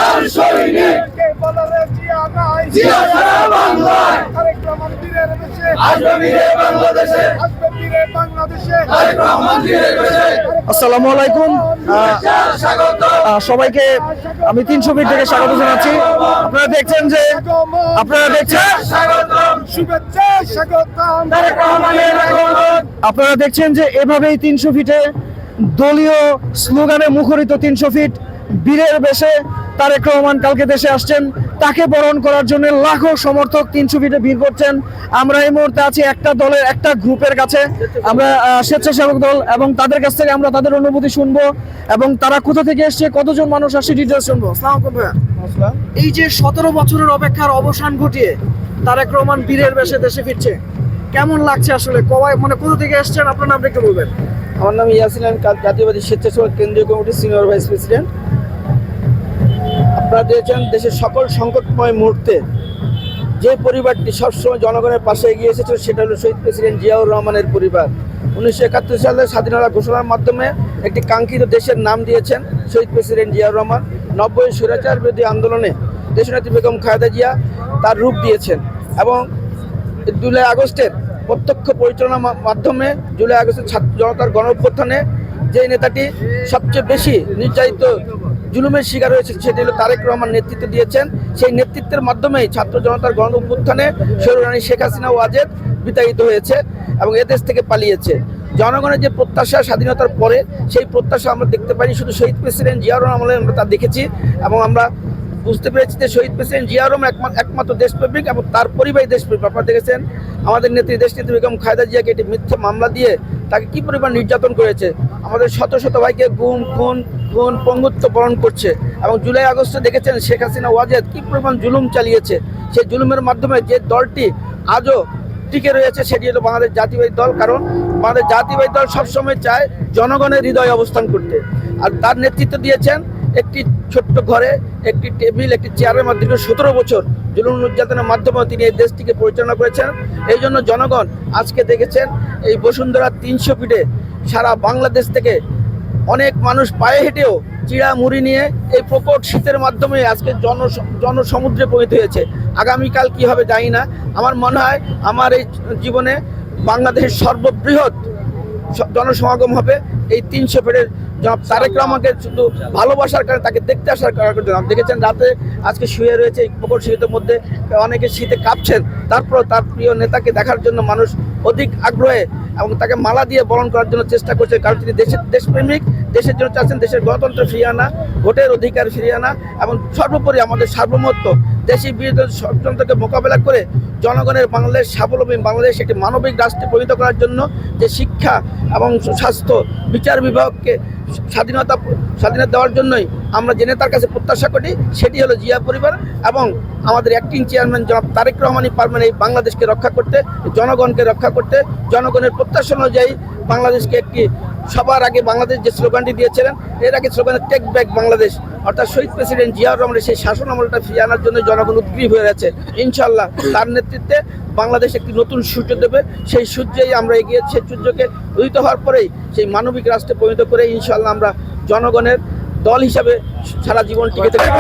জিয়ার সৈনিক কে বলে রে জিয়া নাই জিয়া সারা বাংলায় তারেক রহমান বীরের বেশে আসবে বীরে বাংলাদেশে আসবে বীরে বাংলাদেশে তারেক রহমান বীরের বেশে আসসালামু আলাইকুম। স্বাগত সবাইকে আমি 300 ফিট থেকে স্বাগত জানাচ্ছি। আপনারা দেখছেন স্বাগতম শুভেচ্ছা স্বাগতম তারেক রহমানের আগমন আপনারা দেখছেন যে এভাবেই 300 ফিটে দলীয় স্লোগানে মুখরিত 300 ফিট বীরের বেশে তারেক রহমান কালকে দেশে আসছেন। তাকে বরণ করার জন্য লাখো সমর্থক 300 ফিটে ভিড় করছেন। আমরা এই মুহূর্তে আছি একটা দলের একটা গ্রুপের কাছে, আমরা স্বেচ্ছাসেবক দল, এবং তাদের কাছ থেকে আমরা তাদের অনুভূতি শুনবো এবং তারা কোথা থেকে এসছে, কতজন মানুষ আসছে, ডিটেলস শুনবো। আসসালামু আলাইকুম ভাইয়া। এই যে 17 বছরের অপেক্ষার অবসান ঘটিয়ে তারেক রহমান বীরের বেশে দেশে ফিরছে, কেমন লাগছে আসলে? কোথা থেকে এসছেন, আপনার নামটা একটু বলবেন। আমার নাম ইয়াসিন, আমি জাতীয়বাদী স্বেচ্ছাসেবক কেন্দ্রীয় কমিটির সিনিয়র ভাইস প্রেসিডেন্ট। আপনারা দেখেছেন দেশের সকল সংকটময় মুহূর্তে যে পরিবারটি সবসময় জনগণের পাশে এগিয়ে এসেছিল সেটা হলো শহীদ প্রেসিডেন্ট জিয়াউর রহমানের পরিবার। 1971 সালে স্বাধীনতা ঘোষণার মাধ্যমে একটি কাঙ্ক্ষিত দেশের নাম দিয়েছেন শহীদ প্রেসিডেন্ট জিয়াউর রহমান। 90 স্বৈরাচার বিরোধী আন্দোলনে দেশনেত্রী বেগম খালেদা জিয়া তার রূপ দিয়েছেন এবং জুলাই আগস্টের প্রত্যক্ষ পরিচালনার মাধ্যমে জুলাই আগস্টের ছাত্র জনতার গণ অভ্যুত্থানে যে নেতাটি সবচেয়ে বেশি নির্যাতিত জুলুমের শিকার হয়েছে সেটি হলো তারেক রহমান নেতৃত্ব দিয়েছেন। সেই নেতৃত্বের মাধ্যমেই ছাত্র জনতার গণ অভ্যুত্থানে স্বৈররানী শেখ হাসিনা ওয়াজেদ বিতাড়িত হয়েছে এবং এদেশ থেকে পালিয়েছে। জনগণের যে প্রত্যাশা স্বাধীনতার পরে, সেই প্রত্যাশা আমরা দেখতে পারি শুধু শহীদ প্রেসিডেন্ট জিয়াউর রহমানের আমরা তা দেখেছি এবং আমরা বুঝতে পেরেছি যে শহীদ প্রেসিডেন্ট জিয়াউর রহমান একমাত্র দেশপ্রেমিক এবং তার পরিবারই দেশপ্রেমিক। আপনারা দেখেছেন আমাদের দেশনেত্রী বেগম খালেদা জিয়াকে একটি মিথ্যা মামলা দিয়ে তাকে কী পরিমাণ নির্যাতন করেছে। আমাদের শত শত ভাইকে গুম খুন পঙ্গুত্ব বরণ করছে এবং জুলাই আগস্টে দেখেছেন শেখ হাসিনা ওয়াজেদ কী পরিমাণ জুলুম চালিয়েছে। সেই জুলুমের মাধ্যমে যে দলটি আজও টিকে রয়েছে সেটি হলো বাংলাদেশ জাতীয়বাদী দল। কারণ বাংলাদেশ জাতীয়বাদী দল সবসময় চায় জনগণের হৃদয়ে অবস্থান করতে, আর তার নেতৃত্ব দিয়েছেন একটি ছোট্ট ঘরে একটি টেবিল একটি চেয়ারের মাধ্যমে 17 বছর জুলুম নির্যাতনের মাধ্যমে তিনি এই দেশটিকে পরিচালনা করেছেন। এই জন্য জনগণ আজকে দেখেছেন এই বসুন্ধরা 300 ফিটে সারা বাংলাদেশ থেকে অনেক মানুষ পায়ে হেঁটেও চিড়া মুড়ি নিয়ে এই প্রকট শীতের মাধ্যমে আজকে জনসমুদ্রে পরিণত হয়েছে। আগামীকাল কি হবে জানি না। আমার মনে হয় আমার এই জীবনে বাংলাদেশের সর্ববৃহৎ জনসমাগম হবে এই 300 ফিটের। তারেক রহমানকে শুধু ভালোবাসার কারণে, তাকে দেখতে আসার কারণে দেখেছেন রাতে আজকে শুয়ে রয়েছে এই প্রকট শীতের মধ্যে, অনেকে শীতে কাঁপছেন, তারপর তার প্রিয় নেতাকে দেখার জন্য মানুষ অধিক আগ্রহে এবং তাকে মালা দিয়ে বরণ করার জন্য চেষ্টা করছে। কারণ তিনি দেশপ্রেমিক, দেশের জন্য চাচ্ছেন দেশের গণতন্ত্র ফিরিয়ে আনা, ভোটের অধিকার ফিরিয়ে আনা এবং সর্বোপরি আমাদের সার্বভৌমত্ব, দেশি বিরোধী ষড়যন্ত্রকে মোকাবেলা করে জনগণের বাংলাদেশ স্বাবলম্বী বাংলাদেশ একটি মানবিক রাষ্ট্রে পরিণত করার জন্য যে শিক্ষা এবং স্বাস্থ্য বিচার বিভাগকে স্বাধীনতা দেওয়ার জন্যই আমরা যে নেতার কাছে প্রত্যাশা করি সেটি হলো জিয়া পরিবার এবং আমাদের অ্যাক্টিং চেয়ারম্যান জনাব তারেক রহমানই পারবেন এই বাংলাদেশকে রক্ষা করতে, জনগণকে রক্ষা করতে। জনগণের প্রত্যাশা অনুযায়ী বাংলাদেশকে একটি সবার আগে বাংলাদেশ যে স্লোগানটি দিয়েছিলেন এর আগে স্লোগানে টেক ব্যাক বাংলাদেশ, অর্থাৎ শহীদ প্রেসিডেন্ট জিয়াউর রহমানের সেই শাসন আমলটা ফিরিয়ে আনার জন্য জনগণ উদ্গ্রীব হয়ে আছে। ইনশাল্লাহ তার নেতৃত্বে বাংলাদেশ একটি নতুন সূর্য দেবে। সেই সূর্যেই আমরা এগিয়ে, সেই সূর্যকে উদিত হওয়ার পরেই সেই মানবিক রাষ্ট্রে পরিণত করে ইনশাল্লাহ আমরা জনগণের দল হিসাবে সারা জীবন টিকে থাকবো।